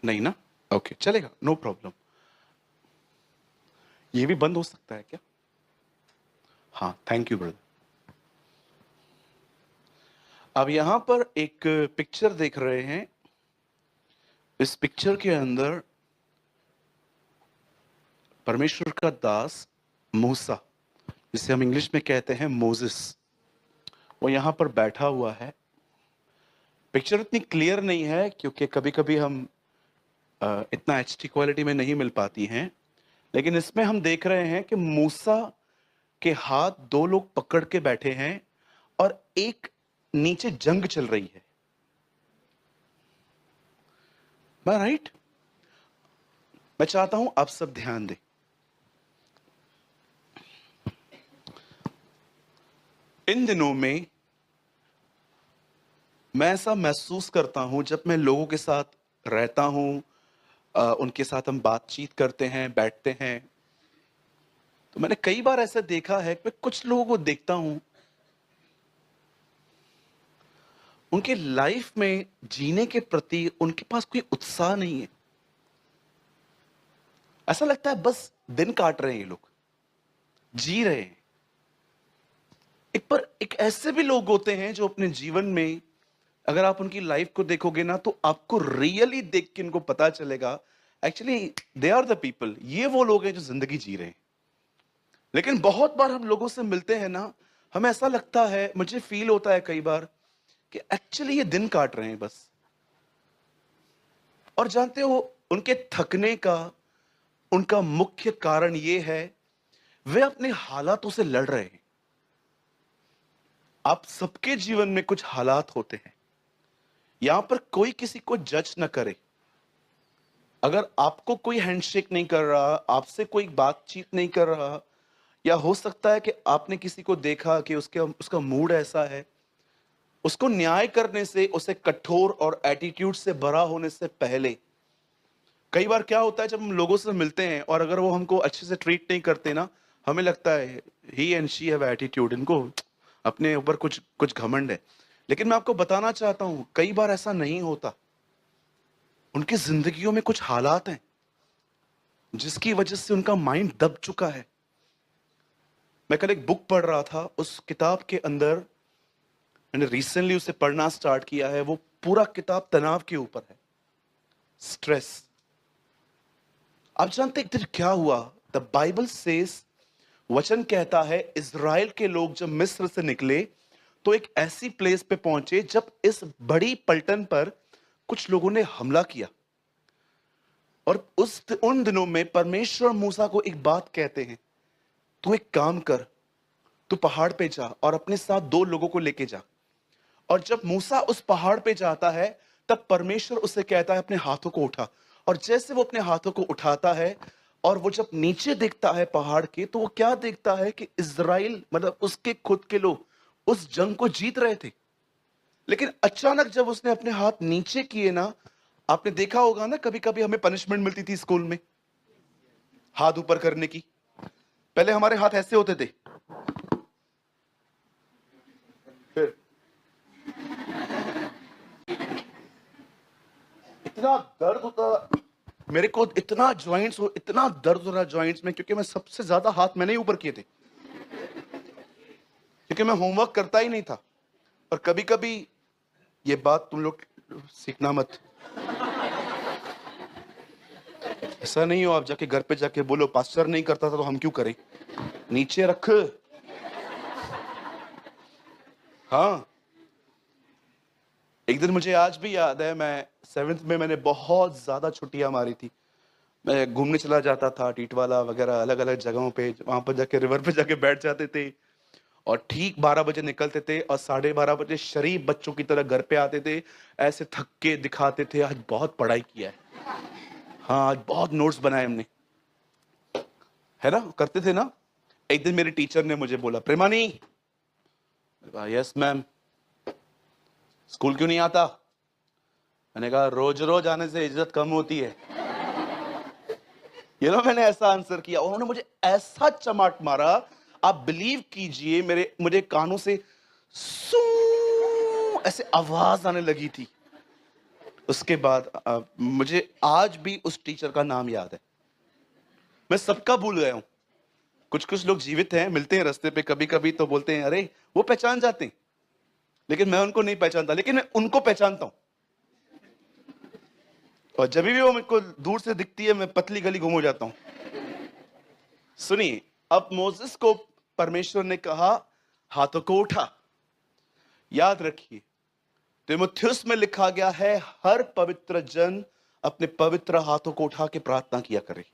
नहीं ना? ओके, चलेगा, नो प्रॉब्लम। ये भी बंद हो सकता है क्या? हाँ, थैंक यू ब्रदर। अब यहां पर एक पिक्चर देख रहे हैं। इस पिक्चर के अंदर परमेश्वर का दास मूसा, जिसे हम इंग्लिश में कहते हैं मोसेस, वो यहां पर बैठा हुआ है। पिक्चर इतनी क्लियर नहीं है क्योंकि कभी कभी हम इतना एचडी क्वालिटी में नहीं मिल पाती हैं, लेकिन इसमें हम देख रहे हैं कि मूसा के हाथ दो लोग पकड़ के बैठे हैं और एक नीचे जंग चल रही है। मैं राइट? मैं चाहता हूं आप सब ध्यान दें। इन दिनों में मैं ऐसा महसूस करता हूं, जब मैं लोगों के साथ रहता हूं, उनके साथ हम बातचीत करते हैं, बैठते हैं, तो मैंने कई बार ऐसा देखा है कि मैं कुछ लोगों को देखता हूं, उनके लाइफ में जीने के प्रति उनके पास कोई उत्साह नहीं है। ऐसा लगता है बस दिन काट रहे हैं ये लोग, जी रहे हैं। एक ऐसे भी लोग होते हैं जो अपने जीवन में, अगर आप उनकी लाइफ को देखोगे ना, तो आपको रियली देख के इनको पता चलेगा actually they are the people. ये वो लोग हैं जो जिंदगी जी रहे हैं। लेकिन बहुत बार हम लोगों से मिलते हैं ना, हमें ऐसा लगता है, मुझे फील होता है कई बार कि एक्चुअली ये दिन काट रहे हैं बस। और जानते हो, उनके थकने का उनका मुख्य कारण ये है, वे अपने हालातों से लड़ रहे हैं। आप सबके जीवन में कुछ हालात होते हैं, यहां पर कोई किसी को जज न करे। अगर आपको कोई हैंडशेक नहीं कर रहा, आपसे कोई बातचीत नहीं कर रहा, या हो सकता है कि आपने किसी को देखा कि उसका मूड ऐसा है, उसको न्याय करने से, उसे कठोर और एटीट्यूड से भरा होने से पहले, कई बार क्या होता है जब हम लोगों से मिलते हैं और अगर वो हमको अच्छे से ट्रीट नहीं करते ना, हमें लगता है ही एंड शी हैव एटीट्यूड, इनको अपने ऊपर कुछ कुछ घमंड है। लेकिन मैं आपको बताना चाहता हूं, कई बार ऐसा नहीं होता। उनकी जिंदगियों में कुछ हालात हैं जिसकी वजह से उनका माइंड दब चुका है। मैं कल एक बुक पढ़ रहा था, उस किताब के अंदर, मैंने रिसेंटली उसे पढ़ना स्टार्ट किया है, वो पूरा किताब तनाव के ऊपर है, स्ट्रेस। आप जानते एक दिन क्या हुआ? द बाइबल सेज, वचन कहता है, इज़राइल के लोग जब मिस्र से निकले तो एक ऐसी प्लेस पे पहुंचे जब इस बड़ी पलटन पर कुछ लोगों ने हमला किया। और उन दिनों में परमेश्वर मूसा को एक बात कहते हैं, तू एक काम कर, तू पहाड़ पे जा और अपने साथ दो लोगों को लेके जा। और जब मूसा उस पहाड़ पे जाता है, तब परमेश्वर उसे कहता है अपने हाथों को उठा। और जैसे वो अपने हाथों को उठाता है और वो जब नीचे देखता है पहाड़ के, तो वो क्या देखता है कि इज़राइल, मतलब उसके खुद के लोग, उस जंग को जीत रहे थे। लेकिन अचानक जब उसने अपने हाथ नीचे किए ना, आपने देखा होगा ना, कभी कभी हमें पनिशमेंट मिलती थी स्कूल में हाथ ऊपर करने की। पहले हमारे हाथ ऐसे होते थे, फिर इतना दर्द होता मेरे को, इतना जॉइंट्स हो, इतना दर्द हो रहा जॉइंट्स में, क्योंकि मैं सबसे ज्यादा हाथ मैंने ही ऊपर किए थे, क्योंकि मैं होमवर्क करता ही नहीं था। और कभी कभी, ये बात तुम लोग सीखना मत, ऐसा नहीं हो आप जाके घर पे जाके बोलो पास्टर नहीं करता था तो हम क्यों करें, नीचे रख। हाँ, एक दिन मुझे आज भी याद है, मैं 7th में मैंने बहुत ज्यादा छुट्टियां मारी थी। मैं घूमने चला जाता था, टीटवाला वगैरह अलग अलग जगहों पे, वहां पर जाके रिवर पे जाके बैठ जाते थे और ठीक 12 बजे निकलते थे और 12:30 बजे शरीफ बच्चों की तरह घर पे आते थे। ऐसे थक के दिखाते थे, आज बहुत पढ़ाई किया है, हाँ आज बहुत नोट्स बनाए हमने, है ना, करते थे ना। एक दिन मेरे टीचर ने मुझे बोला, प्रेमानी, यस मैम, स्कूल क्यों नहीं आता? मैंने कहा रोज रोज आने से इज्जत कम होती है। मैंने ऐसा आंसर किया, उन्होंने मुझे ऐसा चमाट मारा, आप बिलीव कीजिए, मुझे कानों से सू ऐसे आवाज आने लगी थी। उसके बाद मुझे आज भी उस टीचर का नाम याद है। मैं सबका भूल गया हूं। कुछ कुछ लोग जीवित हैं, मिलते हैं रास्ते पे कभी कभी तो बोलते हैं अरे वो पहचान जाते हैं, लेकिन मैं उनको नहीं पहचानता, लेकिन मैं उनको पहचानता हूं। और जब भी वो मेरे को दूर से दिखती है मैं पतली गली घूम हो जाता हूं। सुनिए, अब मोसेस को परमेश्वर ने कहा हाथों को उठा। याद रखिए, तीमुथियुस में लिखा गया है हर पवित्र जन अपने पवित्र हाथों को उठा के प्रार्थना किया करे।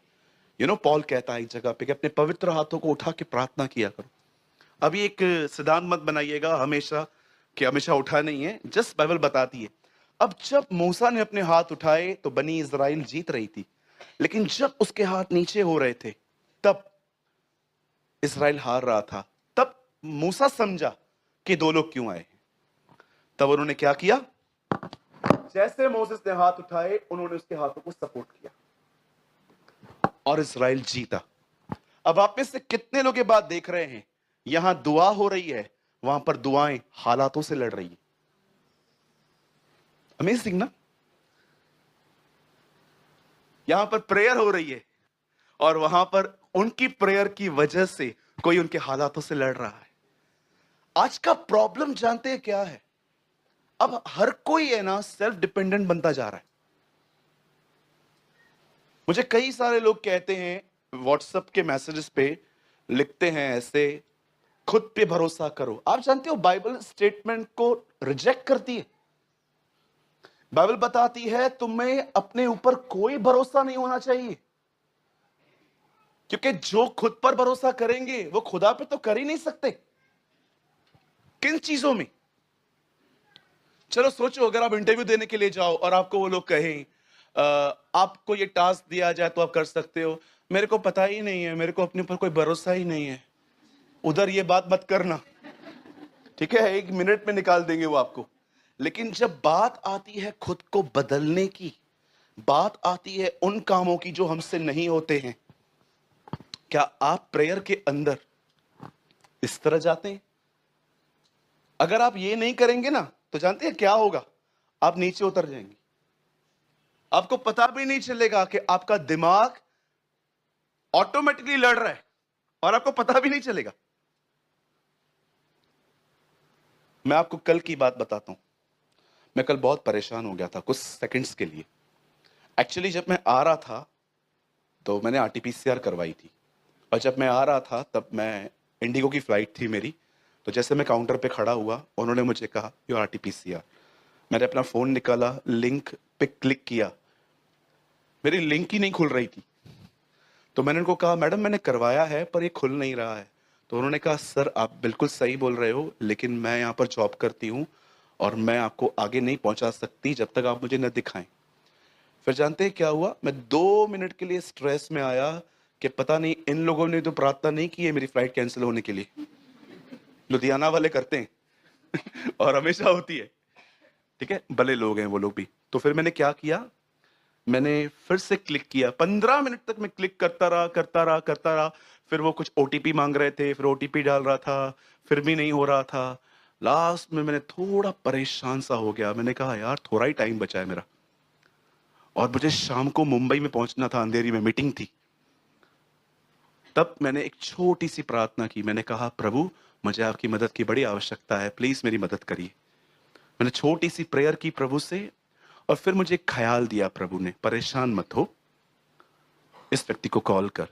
पॉल कहता है एक जगह पे कि अपने पवित्र हाथों को उठा के प्रार्थना किया करो। अभी एक सिद्धांत मत बनाइएगा हमेशा कि हमेशा उठा नहीं है, जस्ट बाइबल बताती है। अब जब मूसा ने अपने हाथ उठाए तो बनी इज़राइल जीत रही थी, लेकिन जब उसके हाथ नीचे हो रहे थे तब इज़राइल हार रहा था। तब मूसा समझा कि दो लोग क्यों आए। तब उन्होंने क्या किया, जैसे मोसेस ने हाथ उठाए उन्होंने उसके हाथों को सपोर्ट किया और इज़राइल जीता। अब आप में से कितने लोग ये बात देख रहे हैं, यहां दुआ हो रही है, वहां पर दुआएं हालातों से लड़ रही है। अमेजिंग ना। यहां पर प्रेयर हो रही है और वहां पर उनकी प्रेयर की वजह से कोई उनके हालातों से लड़ रहा है। आज का प्रॉब्लम जानते हैं क्या है, अब हर कोई है ना सेल्फ डिपेंडेंट बनता जा रहा है। मुझे कई सारे लोग कहते हैं व्हाट्सएप के मैसेजेस पे लिखते हैं ऐसे, खुद पे भरोसा करो। आप जानते हो बाइबल स्टेटमेंट को रिजेक्ट करती है। बाइबल बताती है तुम्हें अपने ऊपर कोई भरोसा नहीं होना चाहिए, क्योंकि जो खुद पर भरोसा करेंगे वो खुदा पे तो कर ही नहीं सकते। किन चीजों में? चलो सोचो, अगर आप इंटरव्यू देने के लिए जाओ और आपको वो लोग कहें आपको ये टास्क दिया जाए तो आप कर सकते हो, मेरे को पता ही नहीं है, मेरे को अपने ऊपर कोई भरोसा ही नहीं है, उधर ये बात मत करना। ठीक है, 1 मिनट में निकाल देंगे वो आपको। लेकिन जब बात आती है खुद को बदलने की, बात आती है उन कामों की जो हमसे नहीं होते हैं, क्या आप प्रेयर के अंदर इस तरह जाते हैं? अगर आप ये नहीं करेंगे ना तो जानते हैं क्या होगा, आप नीचे उतर जाएंगे। आपको पता भी नहीं चलेगा कि आपका दिमाग ऑटोमेटिकली लड़ रहा है और आपको पता भी नहीं चलेगा। मैं आपको कल की बात बताता हूं। मैं कल बहुत परेशान हो गया था कुछ सेकंड्स के लिए। एक्चुअली जब मैं आ रहा था तो मैंने आरटीपीसीआर करवाई थी, और जब मैं आ रहा था तब मैं इंडिगो की फ्लाइट थी मेरी। तो जैसे मैं काउंटर पे खड़ा हुआ उन्होंने मुझे कहा यू आरटीपीसीआर। मैंने अपना फोन निकाला, लिंक पे क्लिक किया, मेरी लिंक ही नहीं खुल रही थी। तो मैंने उनको कहा मैडम मैंने करवाया है पर ये खुल नहीं रहा है। तो उन्होंने कहा सर आप बिल्कुल सही बोल रहे हो, लेकिन मैं यहाँ पर जॉब करती हूँ और मैं आपको आगे नहीं पहुंचा सकती जब तक आप मुझे न दिखाएं। फिर जानते हैं क्या हुआ, मैं 2 मिनट के लिए स्ट्रेस में आया कि पता नहीं इन लोगों ने तो प्रार्थना नहीं की है मेरी फ्लाइट कैंसिल होने के लिए। लुधियाना वाले करते हैं और हमेशा होती है। ठीक है, भले लोग हैं वो लोग भी। तो फिर मैंने क्या किया, मैंने फिर से क्लिक किया। 15 मिनट तक मैं क्लिक करता रहा। फिर वो कुछ ओटीपी मांग रहे थे, फिर ओटीपी डाल रहा था, फिर भी नहीं हो रहा था। लास्ट में मैंने थोड़ा परेशान सा हो गया। मैंने कहा यार थोड़ा ही टाइम बचा है मेरा, और मुझे शाम को मुंबई में पहुंचना था, अंधेरी में मीटिंग थी। तब मैंने एक छोटी सी प्रार्थना की। मैंने कहा प्रभु मुझे आपकी मदद की बड़ी आवश्यकता है, प्लीज मेरी मदद करिए। मैंने छोटी सी प्रेयर की प्रभु से, और फिर मुझे एक ख्याल दिया प्रभु ने, परेशान मत हो, इस व्यक्ति को कॉल कर।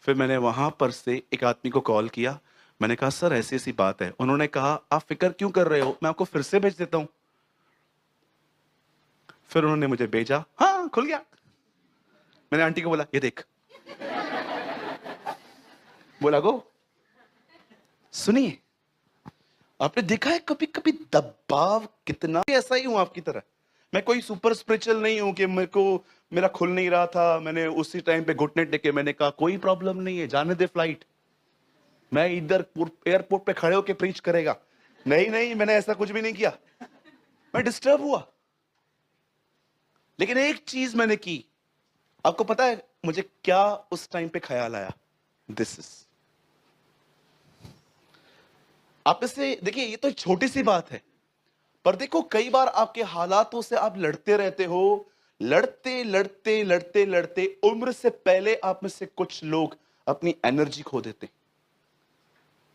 फिर मैंने वहां पर से एक आदमी को कॉल किया। मैंने कहा सर ऐसी ऐसी बात है। उन्होंने कहा आप फिक्र क्यों कर रहे हो, मैं आपको फिर से भेज देता हूं। फिर उन्होंने मुझे भेजा, हाँ खुल गया। मैंने आंटी को बोला ये देख, बोला गो। सुनिए, आपने देखा है कभी कभी दबाव कितना, ऐसा ही हूं आपकी तरह। मैं कोई सुपर स्पिरिचुअल नहीं हूं कि मेरे को मेरा खुल नहीं रहा था, मैंने उसी टाइम पे घुटने टेके, मैंने कहा कोई प्रॉब्लम नहीं है, जाने दे फ्लाइट, मैं इधर एयरपोर्ट पे खड़े होके प्रीच करेगा। नहीं नहीं, मैंने ऐसा कुछ भी नहीं किया। मैं डिस्टर्ब हुआ, लेकिन एक चीज मैंने की। आपको पता है मुझे क्या उस टाइम पे ख्याल आया? दिस इज, आप इससे देखिए, ये तो छोटी सी बात है, पर देखो कई बार आपके हालातों से आप लड़ते रहते हो, लड़ते लड़ते लड़ते लड़ते उम्र से पहले आप में से कुछ लोग अपनी एनर्जी खो देते हैं।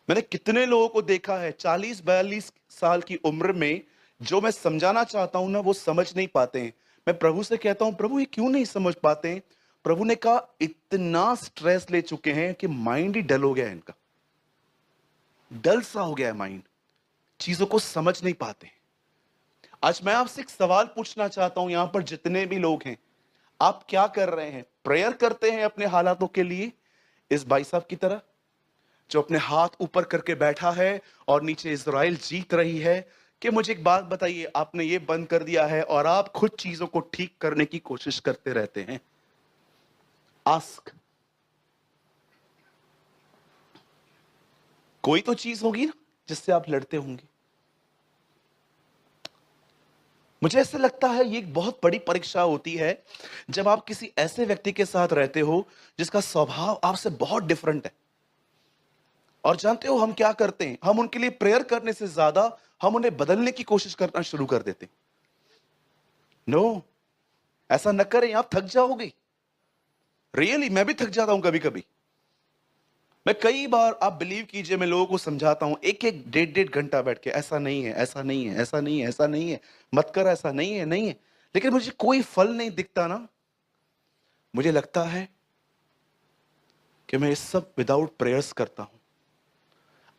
मैंने कितने लोगों को देखा है 40-42 साल की उम्र में, जो मैं समझाना चाहता हूं ना वो समझ नहीं पाते हैं। मैं प्रभु से कहता हूं, प्रभु ये क्यों नहीं समझ पाते हैं? प्रभु ने कहा इतना स्ट्रेस ले चुके हैं कि माइंड ही डल हो गया है इनका, डल सा हो गया है माइंड, चीजों को समझ नहीं पाते। आज मैं आपसे एक सवाल पूछना चाहता हूं, यहां पर जितने भी लोग हैं, आप क्या कर रहे हैं? प्रेयर करते हैं अपने हालातों के लिए, इस भाई साहब की तरह जो अपने हाथ ऊपर करके बैठा है और नीचे इज़राइल जीत रही है, कि मुझे एक बात बताइए, आपने ये बंद कर दिया है और आप खुद चीजों को ठीक करने की कोशिश करते रहते हैं। आस्क, कोई तो चीज होगी ना जिससे आप लड़ते होंगे। मुझे ऐसा लगता है ये एक बहुत बड़ी परीक्षा होती है जब आप किसी ऐसे व्यक्ति के साथ रहते हो जिसका स्वभाव आपसे बहुत डिफरेंट है। और जानते हो हम क्या करते हैं? हम उनके लिए प्रेयर करने से ज्यादा हम उन्हें बदलने की कोशिश करना शुरू कर देते हैं। नो, ऐसा न करें, आप थक जाओगे। रियली मैं भी थक जाता हूं कभी कभी। मैं कई बार, आप बिलीव कीजिए, मैं लोगों को समझाता हूं एक एक डेढ़ डेढ़ घंटा बैठ के, ऐसा नहीं है, ऐसा नहीं है, ऐसा नहीं है, ऐसा नहीं है, मत कर, ऐसा नहीं है, नहीं है। लेकिन मुझे कोई फल नहीं दिखता ना। मुझे लगता है कि मैं ये सब विदाउट प्रेयर्स करता हूं।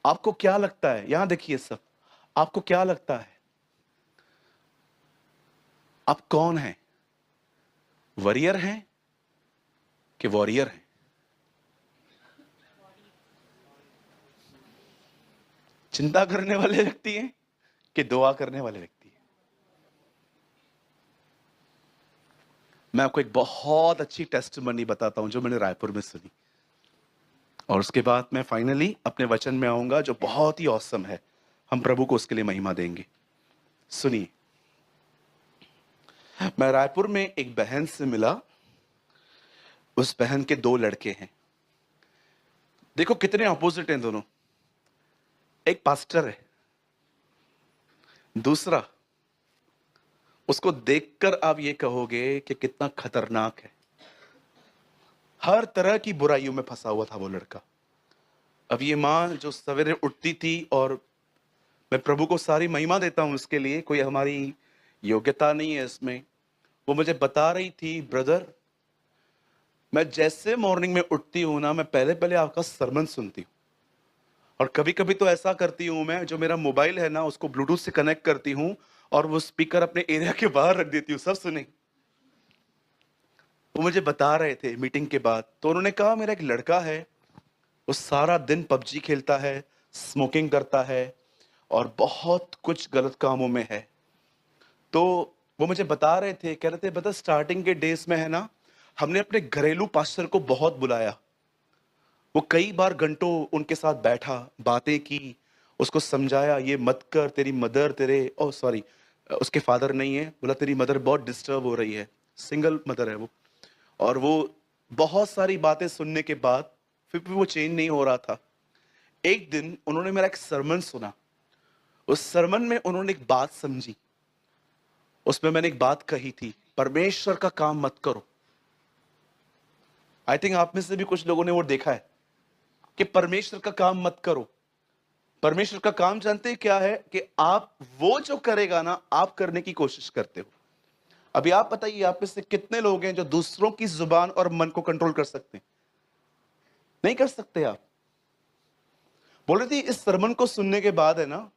आपको क्या लगता है? यहां देखिए सब, आपको क्या लगता है आप कौन हैं? वॉरियर हैं कि वॉरियर हैं? चिंता करने वाले व्यक्ति हैं कि दुआ करने वाले व्यक्ति हैं? मैं आपको एक बहुत अच्छी टेस्टिमनी बताता हूं जो मैंने रायपुर में सुनी, और उसके बाद मैं फाइनली अपने वचन में आऊंगा जो बहुत ही औसम है। हम प्रभु को उसके लिए महिमा देंगे। सुनिए, मैं रायपुर में एक बहन से मिला। उस बहन के दो लड़के हैं। देखो कितने अपोजिट हैं दोनों। एक पास्टर है, दूसरा, उसको देखकर आप ये कहोगे कि कितना खतरनाक है। हर तरह की बुराइयों में फंसा हुआ था वो लड़का। अब ये माँ जो सवेरे उठती थी, और मैं प्रभु को सारी महिमा देता हूं उसके लिए, कोई हमारी योग्यता नहीं है इसमें, वो मुझे बता रही थी, ब्रदर मैं जैसे मॉर्निंग में उठती हूं ना, मैं पहले पहले आपका सरमन सुनती हूं, और कभी कभी तो ऐसा करती हूं मैं, जो मेरा मोबाइल है ना उसको ब्लूटूथ से कनेक्ट करती हूं और वो स्पीकर अपने एरिया के बाहर रख देती हूँ, सब सुने। वो मुझे बता रहे थे मीटिंग के बाद। तो उन्होंने कहा मेरा एक लड़का है, वो सारा दिन पबजी खेलता है, स्मोकिंग करता है और बहुत कुछ गलत कामों में है। तो वो मुझे बता रहे थे, कह रहे थे बता स्टार्टिंग के डेज में है ना, हमने अपने घरेलू पास्टर को बहुत बुलाया। वो कई बार घंटों उनके साथ बैठा, बातें की, उसको समझाया ये मत कर, तेरी मदर तेरे, ओ सॉरी उसके फादर नहीं है, बोला तेरी मदर बहुत डिस्टर्ब हो रही है, सिंगल मदर है वो। और वो बहुत सारी बातें सुनने के बाद फिर भी वो चेंज नहीं हो रहा था। एक दिन उन्होंने मेरा एक सरमन सुना। उस सरमन में उन्होंने एक बात समझी। उसमें मैंने एक बात कही थी, परमेश्वर का काम मत करो। आई थिंक आप में से भी कुछ लोगों ने वो देखा है कि परमेश्वर का काम मत करो। परमेश्वर का काम जानते हैं क्या है? कि आप वो जो करेगा ना, आप करने की कोशिश करते हो। अभी आप बताइए, आप में से कितने लोग हैं जो दूसरों की जुबान और मन को कंट्रोल कर सकते हैं? नहीं कर सकते आप। बोल रही थी इस सरमन को सुनने के बाद है ना,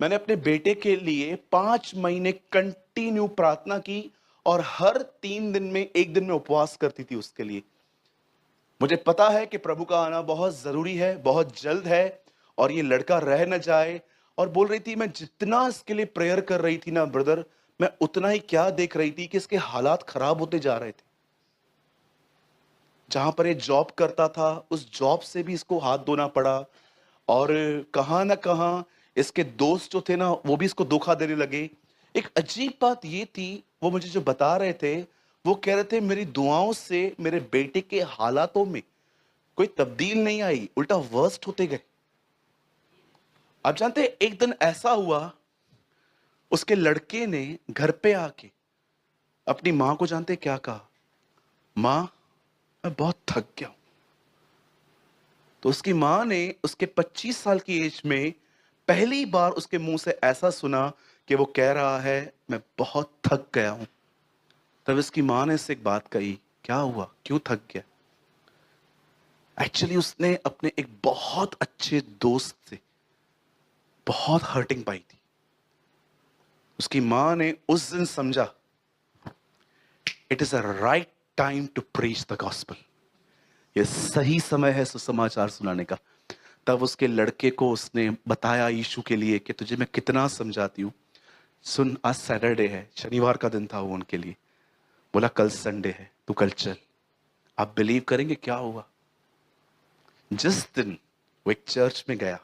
मैंने अपने बेटे के लिए 5 महीने कंटिन्यू प्रार्थना की, और हर 3 दिन में एक दिन में उपवास करती थी उसके लिए। मुझे पता है कि प्रभु का आना बहुत जरूरी है, बहुत जल्द है, और ये लड़का रह न जाए। और बोल रही थी मैं जितना इसके लिए प्रेयर कर रही थी ना ब्रदर, मैं उतना ही क्या देख रही थी कि इसके हालात खराब होते जा रहे थे। जहां पर ये जॉब करता था, उस जॉब से भी इसको हाथ धोना पड़ा, और कहां ना कहां इसके दोस्त जो थे ना, वो भी इसको धोखा देने लगे। एक अजीब बात ये थी, वो मुझे जो बता रहे थे, वो कह रहे थे मेरी दुआओं से मेरे बेटे के हालातों में कोई तब्दील नहीं आई, उल्टा वर्स्ट होते गए। आप जानते हैं एक दिन ऐसा हुआ, उसके लड़के ने घर पे आके अपनी मां को जानते क्या कहा? मां, मैं बहुत थक गया हूं। तो उसकी मां ने उसके 25 साल की एज में पहली बार उसके मुंह से ऐसा सुना कि वो कह रहा है मैं बहुत थक गया हूं। तब इसकी मां ने इससे एक बात कही, क्या हुआ, क्यों थक गया? एक्चुअली उसने अपने एक बहुत अच्छे दोस्त से बहुत हर्टिंग पाई थी। उसकी मां ने उस दिन समझा it is a right time to preach the gospel. ये सही समय है सुसमाचार सुनाने का। तब उसके लड़के को उसने बताया यीशु के लिए कि तुझे मैं कितना समझाती हूं। सुन, आज सैटरडे है, शनिवार का दिन था वो उनके लिए। बोला कल संडे है, तू कल चल। आप बिलीव करेंगे क्या हुआ? जिस दिन वो एक चर्च में गया,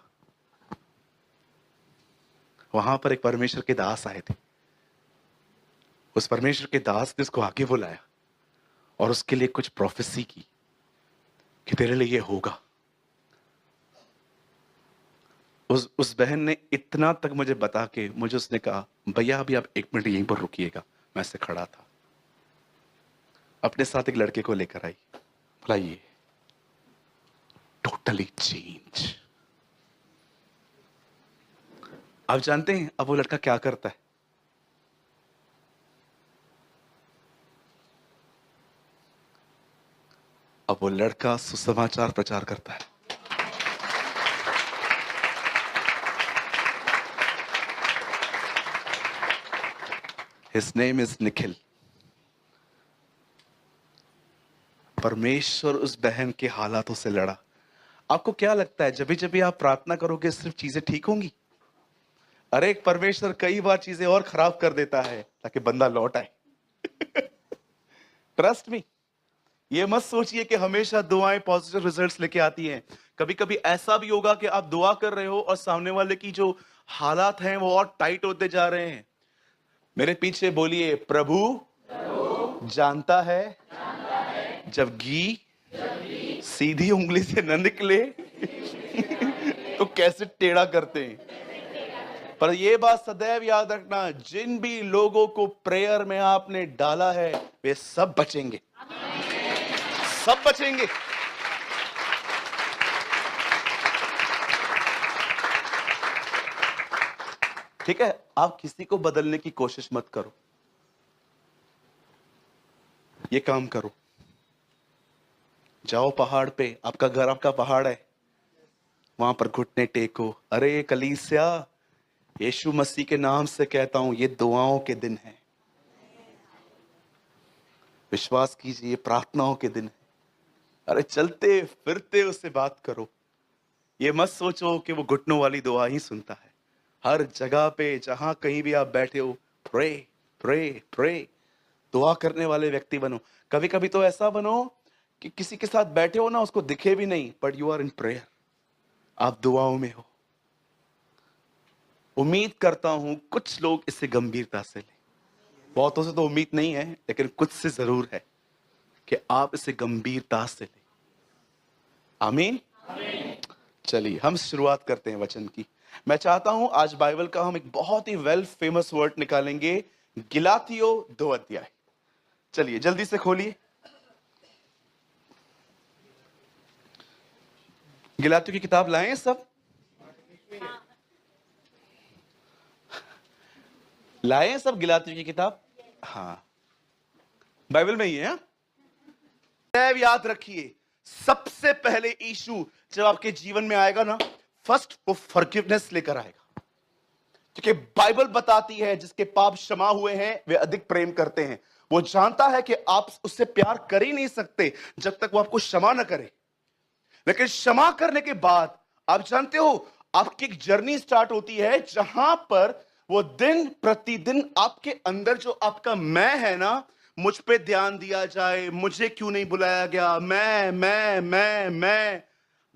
वहां पर एक परमेश्वर के दास आए थे। उस परमेश्वर के दास ने उसको आगे बुलाया और उसके लिए कुछ प्रोफेसी की कि तेरे लिए ये होगा। उस बहन ने इतना तक मुझे बता के मुझे उसने कहा, भैया अभी आप 1 मिनट यहीं पर रुकिएगा। मैं ऐसे खड़ा था, अपने साथ एक लड़के को लेकर आई। बोला ये टोटली चेंज। आप जानते हैं अब वो लड़का क्या करता है? अब वो लड़का सुसमाचार प्रचार करता है। His name is Nikhil. परमेश्वर उस बहन के हालातों से लड़ा। आपको क्या लगता है जब जब आप प्रार्थना करोगे सिर्फ चीजें ठीक होंगी? अरे परमेश्वर कई बार चीजें और खराब कर देता है ताकि बंदा लौट आए। Trust me. ये मत सोचिए कि हमेशा दुआएं पॉजिटिव रिजल्ट्स लेके आती हैं। कभी कभी ऐसा भी होगा कि आप दुआ कर रहे हो और सामने वाले की जो हालात हैं वो और टाइट होते जा रहे हैं। मेरे पीछे बोलिए, प्रभु जानता है जब घी सीधी उंगली से न निकले तो कैसे टेढ़ा करते हैं। पर यह बात सदैव याद रखना, जिन भी लोगों को प्रेयर में आपने डाला है वे सब बचेंगे, सब बचेंगे। ठीक है, आप किसी को बदलने की कोशिश मत करो। ये काम करो, जाओ पहाड़ पे, आपका घर आपका पहाड़ है, वहां पर घुटने टेको। अरे कलीसिया, यीशु मसीह के नाम से कहता हूं, ये दुआओं के दिन है। विश्वास कीजिए, प्रार्थनाओं के दिन है। अरे चलते फिरते उससे बात करो। ये मत सोचो कि वो घुटनों वाली दुआ ही सुनता है। हर जगह पे जहां कहीं भी आप बैठे हो, प्रे प्रे प्रे। दुआ करने वाले व्यक्ति बनो। कभी कभी तो ऐसा बनो कि किसी के साथ बैठे हो ना, उसको दिखे भी नहीं, but you are in prayer, आप दुआओं में हो। उम्मीद करता हूं कुछ लोग इसे गंभीरता से लें। बहुतों से तो उम्मीद नहीं है, लेकिन कुछ से जरूर है कि आप इसे गंभीरता से लें। आमीन। चलिए हम शुरुआत करते हैं वचन की। मैं चाहता हूं आज बाइबल का हम एक बहुत ही वेल फेमस वर्ड निकालेंगे, गिलातियों 2 अध्याय। चलिए जल्दी से खोलिए, गिलातियों की किताब लाएं सब? लाए सब गिलातियों की किताब? हाँ, बाइबल में ही है। याद रखिए, सबसे पहले यीशु जब आपके जीवन में आएगा ना, फर्स्ट वो फॉरगिवनेस लेकर आएगा। क्योंकि बाइबल बताती है जिसके पाप क्षमा हुए हैं वे अधिक प्रेम करते हैं। वो जानता है कि आप उससे प्यार कर ही नहीं सकते जब तक वो आपको क्षमा न करे। लेकिन क्षमा करने के बाद आप जानते हो आपकी एक जर्नी स्टार्ट होती है, जहां पर वो दिन प्रतिदिन आपके अंदर जो आपका मैं है ना, मुझ पे ध्यान दिया जाए, मुझे क्यों नहीं बुलाया गया, मैं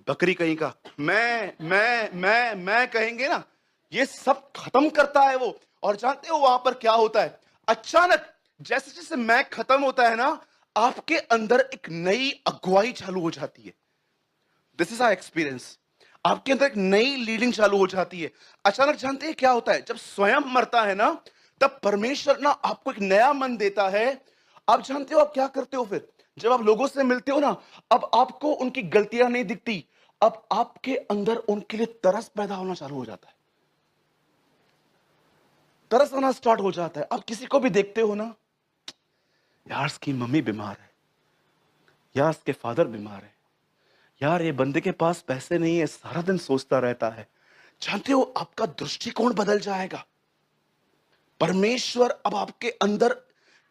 बकरी कहीं का मैं कहेंगे ना, ये सब खत्म करता है वो। और जानते हो वहां पर क्या होता है? अचानक जैसे जैसे मैं खत्म होता है ना, आपके अंदर एक नई अगुवाई चालू हो जाती है। This is our experience. आपके अंदर एक नई लीडिंग चालू हो जाती है। अचानक जानते हैं क्या होता है, जब स्वयं मरता है ना, तब परमेश्वर ना आपको एक नया मन देता है। आप जानते हो आप क्या करते हो फिर, जब आप लोगों से मिलते हो ना, अब आपको उनकी गलतियां नहीं दिखती, अब आपके अंदर उनके लिए तरस पैदा होना चालू हो जाता है। तरस आना स्टार्ट हो जाता है। आप किसी को भी देखते हो ना, यार इसकी मम्मी बीमार है, यार इसके फादर बीमार है, यार ये बंदे के पास पैसे नहीं है, सारा दिन सोचता रहता है। जानते हो आपका दृष्टिकोण बदल जाएगा। परमेश्वर अब आपके अंदर,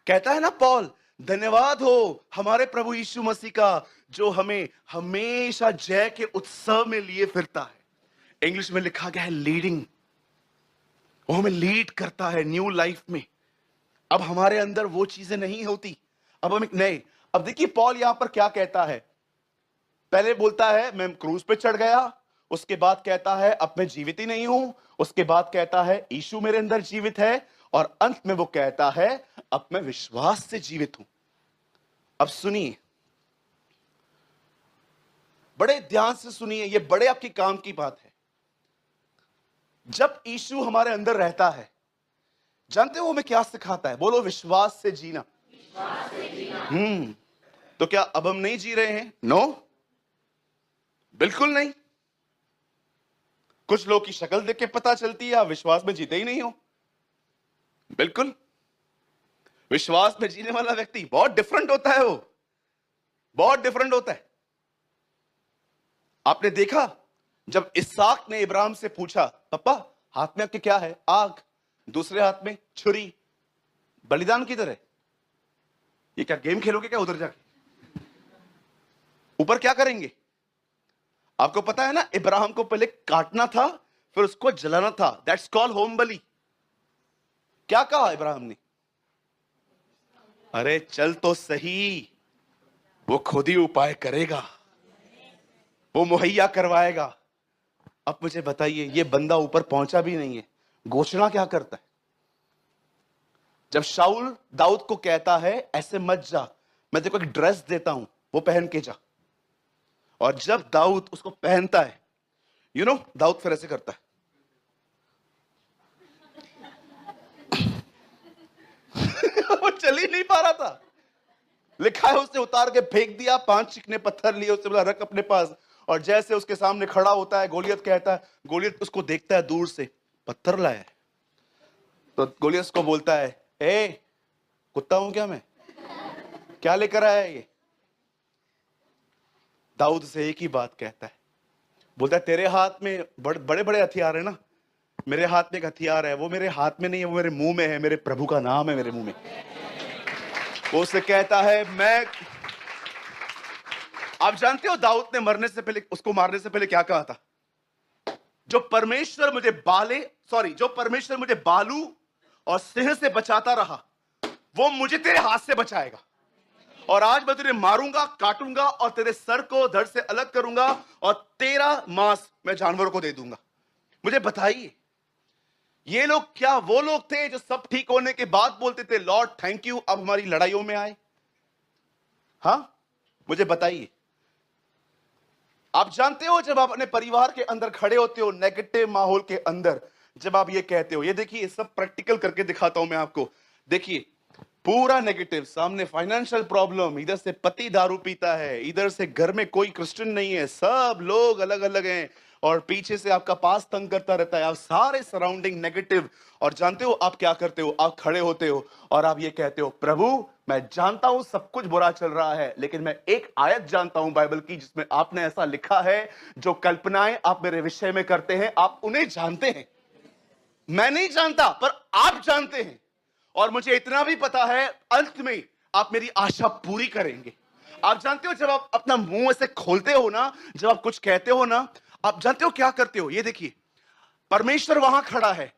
कहता है ना पौल, धन्यवाद हो हमारे प्रभु यीशु मसीह का, जो हमें हमेशा जय के उत्सव में लिए फिरता है। इंग्लिश में लिखा गया है लीडिंग। वो हमें लीड करता है न्यू लाइफ में। अब हमारे अंदर वो चीजें नहीं होती, अब हम एक नए। अब देखिए पौल यहां पर क्या कहता है। पहले बोलता है मैं क्रूज पे चढ़ गया, उसके बाद कहता है अब मैं जीवित ही नहीं हूं, उसके बाद कहता है यीशु मेरे अंदर जीवित है, और अंत में वो कहता है अब मैं विश्वास से जीवित हूं। अब सुनिए, बड़े ध्यान से सुनिए, ये बड़े आपके काम की बात है। जब यीशु हमारे अंदर रहता है, जानते हो हमें क्या सिखाता है? बोलो, विश्वास से जीना। तो क्या अब हम नहीं जी रहे हैं? नो, बिल्कुल नहीं। कुछ लोग की शक्ल देख के पता चलती है आप विश्वास में जीते ही नहीं हो। बिल्कुल, विश्वास में जीने वाला व्यक्ति बहुत डिफरेंट होता है, वो बहुत डिफरेंट होता है। आपने देखा जब इसहाक ने इब्राहिम से पूछा, पापा हाथ में आपके क्या है? आग, दूसरे हाथ में छुरी, बलिदान की तरह। ये क्या गेम खेलोगे क्या उधर जाके? ऊपर क्या करेंगे? आपको पता है ना, इब्राहिम को पहले काटना था, फिर उसको जलाना था। दैट्स कॉल्ड होम बलि। क्या कहा इब्राहिम ने? अरे चल तो सही, वो खुद ही उपाय करेगा, वो मुहैया करवाएगा। अब मुझे बताइए, ये बंदा ऊपर पहुंचा भी नहीं है, घोषणा क्या करता है? जब शाऊल दाऊद को कहता है ऐसे मत जा, मैं तेरे को एक ड्रेस देता हूं, वो पहन के जा। और जब दाऊद उसको पहनता है, दाऊद फिर ऐसे करता है। वो चल ही नहीं पा रहा था। लिखा है उसने उतार के फेंक दिया, 5 चिकने पत्थर लिए, उससे बोला रख अपने पास। और जैसे उसके सामने खड़ा होता है, गोलियत कहता है, गोलियत उसको देखता है दूर से, पत्थर लाया है। तो गोलियत को बोलता है, ए कुत्ता हूं क्या मैं, क्या लेकर आया है ये? दाऊद से एक ही बात कहता है, बोलता है तेरे हाथ में बड़े बड़े हथियार है ना, मेरे हाथ में एक हथियार है, वो मेरे हाथ में नहीं है, वो मेरे मुंह में है, मेरे प्रभु का नाम है मेरे मुंह में। वो उससे कहता है मैं। आप जानते हो दाऊद ने मरने से पहले, उसको मारने से पहले क्या कहा था? जो परमेश्वर मुझे बालू और सिंह से बचाता रहा, वो मुझे तेरे हाथ से बचाएगा। और आज मैं तुझे मारूंगा, काटूंगा और तेरे सर को धड़ से अलग करूंगा, और तेरा मांस मैं जानवरों को दे दूंगा। मुझे बताइए, ये लोग क्या वो लोग थे जो सब ठीक होने के बाद बोलते थे लॉर्ड थैंक यू, अब हमारी लड़ाइयों में आए? हां, मुझे बताइए। आप जानते हो जब आप अपने परिवार के अंदर खड़े होते हो नेगेटिव माहौल के अंदर, जब आप ये कहते हो, ये देखिए सब प्रैक्टिकल करके दिखाता हूं मैं आपको। देखिए पूरा नेगेटिव, सामने फाइनेंशियल प्रॉब्लम, इधर से पति दारू पीता है, इधर से घर में कोई क्रिश्चियन नहीं है, सब लोग अलग अलग हैं, और पीछे से आपका पास तंग करता रहता है, आप सारे सराउंडिंग नेगेटिव। और जानते हो आप क्या करते हो? आप खड़े होते हो और आप ये कहते हो, प्रभु मैं जानता हूं सब कुछ बुरा चल रहा है, लेकिन मैं एक आयत जानता हूं बाइबल की, जिसमें आपने ऐसा लिखा है, जो कल्पनाएं आप मेरे विषय में करते हैं आप उन्हें जानते हैं, मैं नहीं जानता पर आप जानते हैं। और मुझे इतना भी पता है अंत में आप मेरी आशा पूरी करेंगे। आप जानते हो जब आप अपना मुंह ऐसे खोलते हो ना, जब आप कुछ कहते हो ना, आप जानते हो क्या करते हो? ये देखिए, परमेश्वर वहां खड़ा है,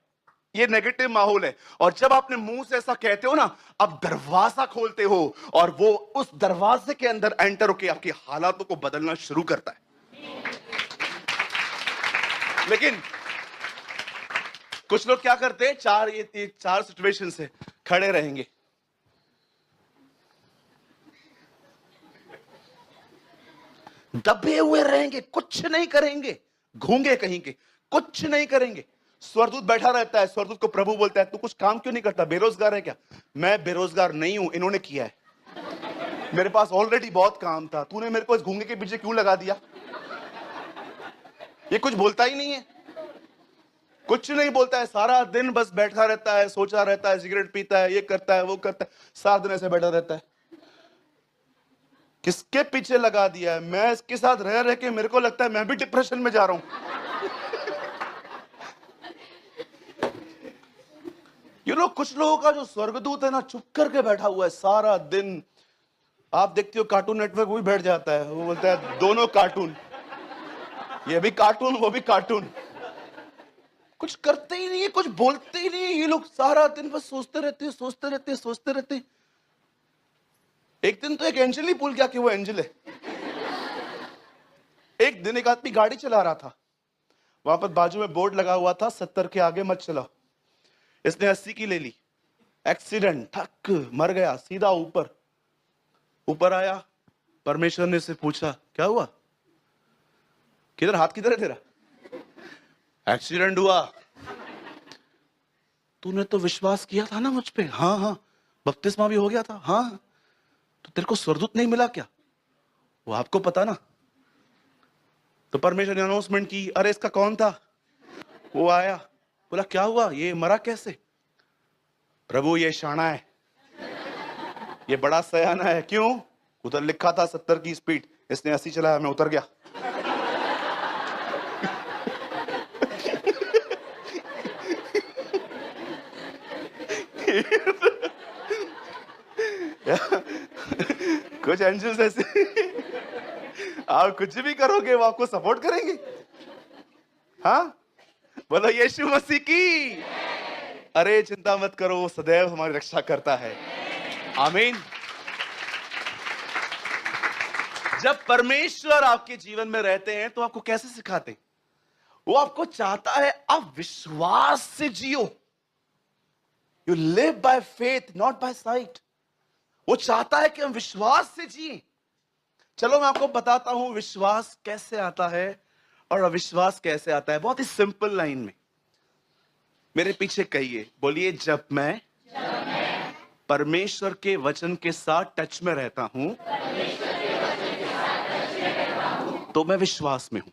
ये नेगेटिव माहौल है, और जब आपने मुंह से ऐसा कहते हो ना, आप दरवाजा खोलते हो, और वो उस दरवाजे के अंदर एंटर होकर आपके हालातों को बदलना शुरू करता है। लेकिन कुछ लोग क्या करते हैं, चार सिचुएशन से खड़े रहेंगे, दबे हुए रहेंगे, कुछ नहीं करेंगे, घूंगे कहीं के, कुछ नहीं करेंगे। स्वर्गदूत बैठा रहता है, स्वर्गदूत को प्रभु बोलता है, तू कुछ काम क्यों नहीं करता, बेरोजगार है क्या? मैं बेरोजगार नहीं हूं, इन्होंने किया है, मेरे पास ऑलरेडी बहुत काम था, तूने मेरे को इस घूंगे के पीछे क्यों लगा दिया? ये कुछ बोलता ही नहीं है, कुछ नहीं बोलता है, सारा दिन बस बैठा रहता है, सोचा रहता है, सिगरेट पीता है, ये करता है, वो करता है, सारा दिन ऐसे बैठा रहता है। किसके पीछे लगा दिया है? मैं इसके साथ रह रह के मेरे को लगता है मैं भी डिप्रेशन में जा रहा हूं। कुछ लोगों का जो स्वर्गदूत है ना, चुप करके बैठा हुआ है सारा दिन। आप देखते हो कार्टून नेटवर्क, वो भी बैठ जाता है, वो बोलता है दोनों कार्टून, ये भी कार्टून वो भी कार्टून। कुछ करते ही नहीं है, कुछ बोलते ही नहीं है, ये लोग सारा दिन बस सोचते रहते हैं, सोचते रहते हैं, सोचते रहते हैं। एक दिन तो एक एंजल ही भूल गया कि वो एंजल है। एक दिन एक आदमी गाड़ी चला रहा था, वहां पर बाजू में बोर्ड लगा हुआ था 70 के आगे मत चलाओ। इसने 80 की ले ली, एक्सीडेंट, ठक, मर गया, सीधा ऊपर आया। परमेश्वर ने से पूछा, क्या हुआ, किधर, हाथ किधर है तेरा? एक्सीडेंट हुआ। तूने तो विश्वास किया था ना मुझ पे? हाँ हाँ। बपतिस्मा भी हो गया था? हाँ। तो तेरे को स्वर्गदूत नहीं मिला क्या? वो आपको पता ना। तो परमेश्वर ने अनाउंसमेंट की, अरे इसका कौन था? वो आया, बोला क्या हुआ, ये मरा कैसे? प्रभु ये शाना है, ये बड़ा सयाना है। क्यों? उधर लिखा था 70 की स्पीड, इसने 80 चलाया, मैं उतर गया। कुछ एंजल्स ऐसे, आप कुछ भी करोगे वो आपको सपोर्ट करेंगे। हाँ, बोलो यीशु मसीह की। अरे चिंता मत करो, वो सदैव हमारी रक्षा करता है। आमीन। जब परमेश्वर आपके जीवन में रहते हैं तो आपको कैसे सिखाते हैं? वो आपको चाहता है आप विश्वास से जियो। You live by faith, not by sight. वो चाहता है कि हम विश्वास से जिए। चलो मैं आपको बताता हूं विश्वास कैसे आता है और अविश्वास कैसे आता है, बहुत ही सिंपल लाइन में। मेरे पीछे कहिए, बोलिए, जब मैं परमेश्वर के वचन के साथ टच में रहता हूं तो मैं विश्वास में हूं।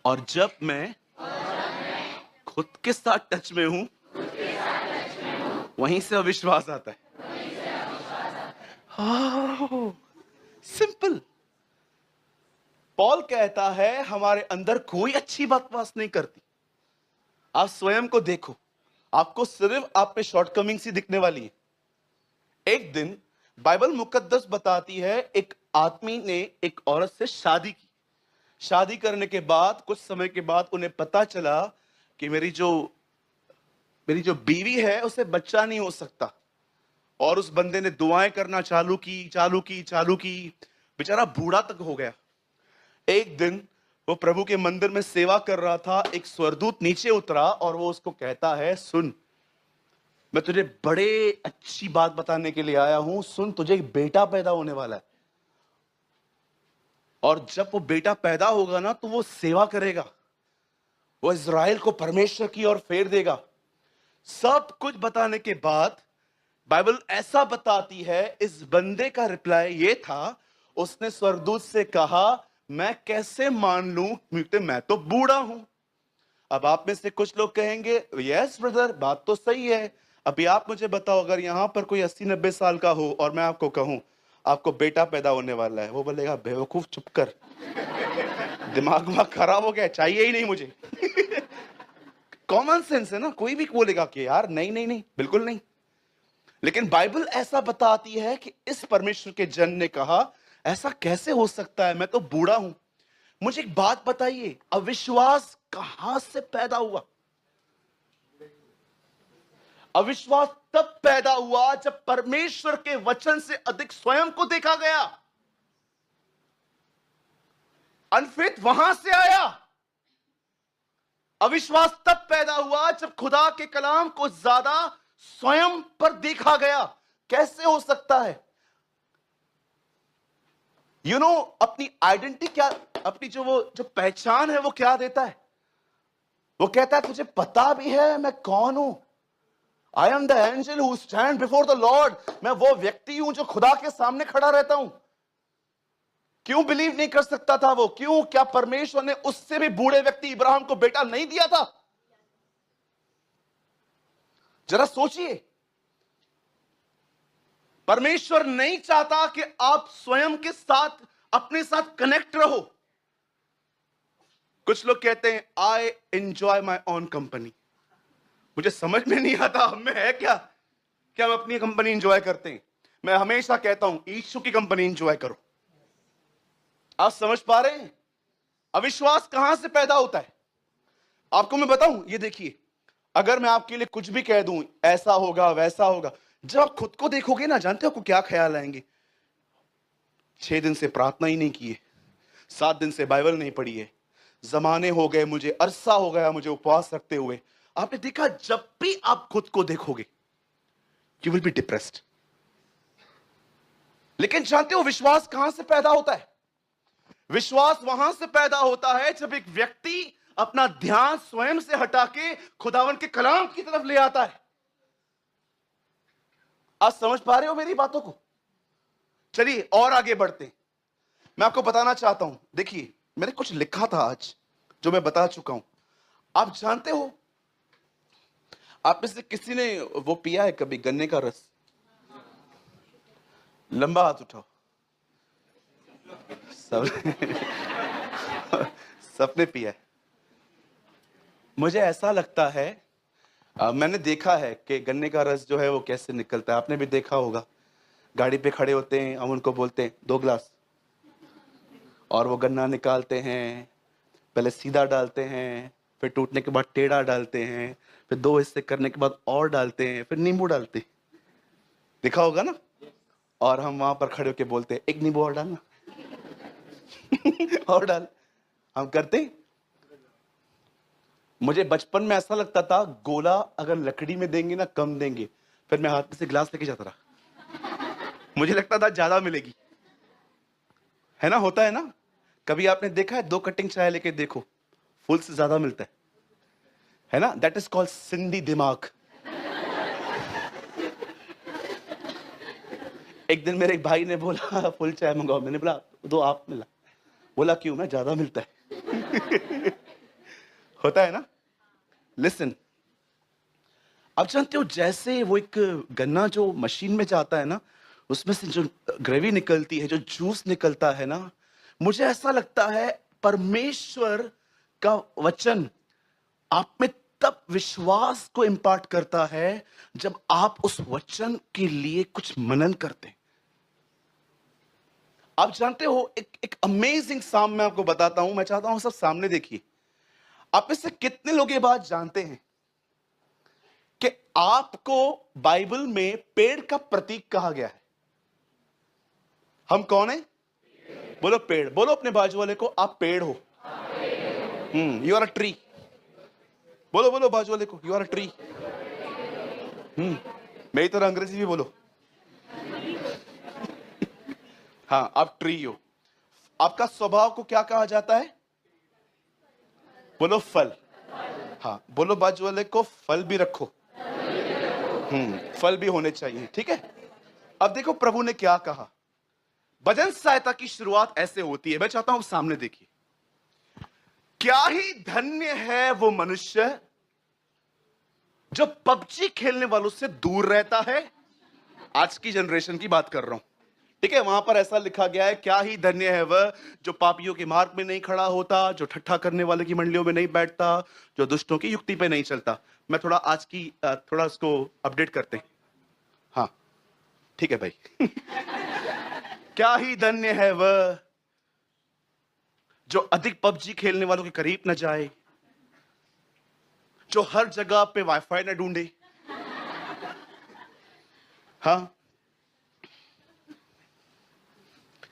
और जब मैं खुद के साथ टच में हूं वहीं से अविश्वास आता है। सिंपल। पॉल कहता है हमारे अंदर कोई अच्छी बात वास नहीं करती। आप स्वयं को देखो, आपको सिर्फ आप पे शॉर्टकमिंग्स ही दिखने वाली है। एक दिन बाइबल मुकद्दस बताती है एक आदमी ने एक औरत से शादी की। शादी करने के बाद कुछ समय के बाद उन्हें पता चला कि मेरी जो बीवी है उसे बच्चा नहीं हो सकता। और उस बंदे ने दुआएं करना चालू की। बेचारा बूढ़ा तक हो गया। एक दिन वो प्रभु के मंदिर में सेवा कर रहा था, एक स्वर्गदूत नीचे उतरा और वो उसको कहता है, सुन, मैं तुझे बड़े अच्छी बात बताने के लिए आया हूं, सुन, तुझे एक बेटा पैदा होने वाला है। और जब वो बेटा पैदा होगा ना तो वो सेवा करेगा, वो इज़राइल को परमेश्वर की ओर फेर देगा। सब कुछ बताने के बाद बाइबल ऐसा बताती है, इस बंदे का रिप्लाई ये था, उसने स्वर्गदूत से कहा, मैं कैसे मान लूं क्योंकि मैं तो बूढ़ा हूं। अब आप में से कुछ लोग कहेंगे, यस ब्रदर, बात तो सही है। अभी आप मुझे बताओ, अगर यहां पर कोई 80-90 साल का हो और मैं आपको कहूं आपको बेटा पैदा होने वाला है, वो बोलेगा, बेवकूफ चुप कर, दिमाग खराब हो गया, चाहिए ही नहीं मुझे। कॉमन सेंस है ना, कोई भी बोलेगा कि यार नहीं नहीं नहीं, बिल्कुल नहीं। लेकिन बाइबल ऐसा बताती है कि इस परमेश्वर के जन ने कहा, ऐसा कैसे हो सकता है, मैं तो बूढ़ा हूं। मुझे एक बात बताइए, अविश्वास कहां से पैदा हुआ? अविश्वास तब पैदा हुआ जब परमेश्वर के वचन से अधिक स्वयं को देखा गया। अनफेथ वहां से आया। अविश्वास तब पैदा हुआ जब खुदा के कलाम को ज्यादा स्वयं पर देखा गया। कैसे हो सकता है? अपनी आइडेंटिटी क्या, अपनी जो पहचान है वो क्या देता है? वो कहता है तुझे पता भी है मैं कौन हूं? I am the angel who stand before the Lord. मैं वो व्यक्ति हूं जो खुदा के सामने खड़ा रहता हूं। क्यों बिलीव नहीं कर सकता था वो? क्यों? क्या परमेश्वर ने उससे भी बूढ़े व्यक्ति इब्राहिम को बेटा नहीं दिया था? जरा सोचिए, परमेश्वर नहीं चाहता कि आप स्वयं के साथ, अपने साथ कनेक्ट रहो। कुछ लोग कहते हैं I enjoy my own company. मुझे समझ में नहीं आता हम में है क्या हम अपनी कंपनी एंजॉय करते हैं। मैं हमेशा कहता हूं यीशु की कंपनी एंजॉय करो। आप समझ पा रहे हैं अविश्वास कहां से पैदा होता है? आपको मैं बताऊं, ये देखिए, अगर मैं आपके लिए कुछ भी कह दूं ऐसा होगा वैसा होगा, जब आप खुद को देखोगे ना, जानते हो आपको क्या ख्याल आएंगे? 6 दिन से प्रार्थना ही नहीं की है, 7 दिन से बाइबल नहीं पढ़ी है, जमाने हो गए मुझे, अरसा हो गया मुझे उपवास रखते हुए। आपने देखा जब भी आप खुद को देखोगे यू विल बी डिप्रेस्ड। लेकिन जानते हो विश्वास कहां से पैदा होता है? विश्वास वहां से पैदा होता है जब एक व्यक्ति अपना ध्यान स्वयं से हटा के खुदावन के कलाम की तरफ ले आता है। आप समझ पा रहे हो मेरी बातों को? चलिए और आगे बढ़ते हैं। मैं आपको बताना चाहता हूं, देखिए मैंने कुछ लिखा था आज जो मैं बता चुका हूं। आप जानते हो, आप में से किसी ने वो पिया है कभी गन्ने का रस? लंबा हाथ उठाओ। सब सबने पिया है। मुझे ऐसा लगता है मैंने देखा है कि गन्ने का रस जो है वो कैसे निकलता है। आपने भी देखा होगा, गाड़ी पे खड़े होते हैं, हम उनको बोलते हैं 2 गिलास, और वो गन्ना निकालते हैं, पहले सीधा डालते हैं, फिर टूटने के बाद टेढ़ा डालते हैं, फिर 2 हिस्से करने के बाद और डालते हैं, फिर नींबू डालते हैं। देखा होगा ना? और हम वहां पर खड़े होकर बोलते हैं 1 नींबू और डालना। और डाल। हम करते हैं। मुझे बचपन में ऐसा लगता था गोला अगर लकड़ी में देंगे ना कम देंगे, फिर मैं हाथ में से गिलास लेके जाता रहा। मुझे लगता था ज्यादा मिलेगी, है ना? होता है ना? कभी आपने देखा है 2 कटिंग चाय लेके देखो, फुल से ज्यादा मिलता है ना? दैट इज कॉल्ड सिंधी दिमाग। एक दिन मेरे एक भाई ने बोला फुल चाय मंगाओ, मैंने बोला 2 आप मिला। बोला क्यों? मैं ज्यादा मिलता है। होता है ना? लिसन, आप जानते हो जैसे वो एक गन्ना जो मशीन में जाता है ना, उसमें से जो ग्रेवी निकलती है, जो जूस निकलता है ना, मुझे ऐसा लगता है परमेश्वर का वचन आप में तब विश्वास को इंपार्ट करता है जब आप उस वचन के लिए कुछ मनन करते हैं। आप जानते हो एक अमेजिंग साम मैं आपको बताता हूं, मैं चाहता हूं सब सामने देखिए। आप में से कितने लोग ये बात जानते हैं कि आपको बाइबल में पेड़ का प्रतीक कहा गया है? हम कौन है? बोलो पेड़। बोलो अपने बाजू वाले को आप पेड़ हो। You are a tree. बोलो बोलो बाजू वाले को यू आर अ ट्री। मेरी तरह अंग्रेजी भी बोलो। हाँ, आप ट्री हो। आपका स्वभाव को क्या कहा जाता है? बोलो फल। हाँ, बोलो बाजू वाले को फल भी रखो। फल भी होने चाहिए, ठीक है? अब देखो प्रभु ने क्या कहा। भजन सहायता की शुरुआत ऐसे होती है, मैं चाहता हूं सामने देखिए। क्या ही धन्य है वो मनुष्य जो पबजी खेलने वालों से दूर रहता है। आज की जनरेशन की बात कर रहा हूं, ठीक है? वहां पर ऐसा लिखा गया है, क्या ही धन्य है वह जो पापियों के मार्ग में नहीं खड़ा होता, जो ठट्ठा करने वाले की मंडलियों में नहीं बैठता, जो दुष्टों की युक्ति पे नहीं चलता। मैं थोड़ा आज की थोड़ा इसको अपडेट करते हैं। हाँ ठीक है भाई। क्या ही धन्य है वह जो अधिक पबजी खेलने वालों के करीब न जाए, जो हर जगह पे वाईफाई न ढूंढे। हाँ,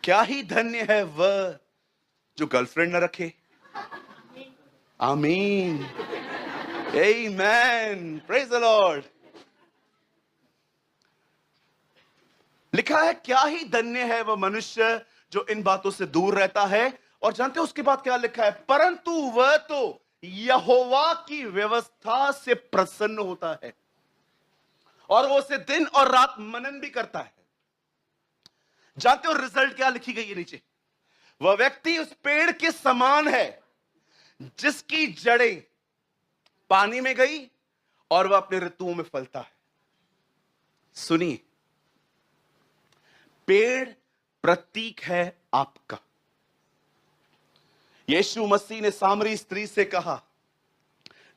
क्या ही धन्य है वह जो गर्लफ्रेंड न रखे। आमीन, आमेन, प्रेज द लॉर्ड। लिखा है क्या ही धन्य है वह मनुष्य जो इन बातों से दूर रहता है और जानते हो उसके बाद क्या लिखा है? परंतु वह तो यहोवा की व्यवस्था से प्रसन्न होता है और वो उसे दिन और रात मनन भी करता है। जानते हो रिजल्ट क्या लिखी गई है नीचे? वह व्यक्ति उस पेड़ के समान है जिसकी जड़ें पानी में गई और वह अपने ऋतुओं में फलता है। सुनिए, पेड़ प्रतीक है आपका। यीशु मसीह ने सामरी स्त्री से कहा,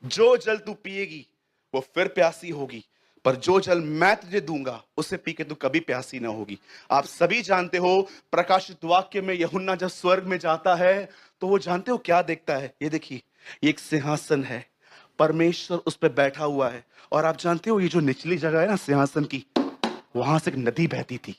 जो जल तू पिएगी वो फिर प्यासी होगी, पर जो जल मैं तुझे दूंगा उसे पी के तू कभी प्यासी ना होगी। आप सभी जानते हो, प्रकाशित वाक्य में यूहन्ना जब स्वर्ग में जाता है तो वो जानते हो क्या देखता है? ये देखिए, एक सिंहासन है, परमेश्वर उस पर बैठा हुआ है, और आप जानते हो ये जो निचली जगह है ना सिंहासन की, वहां से एक नदी बहती थी।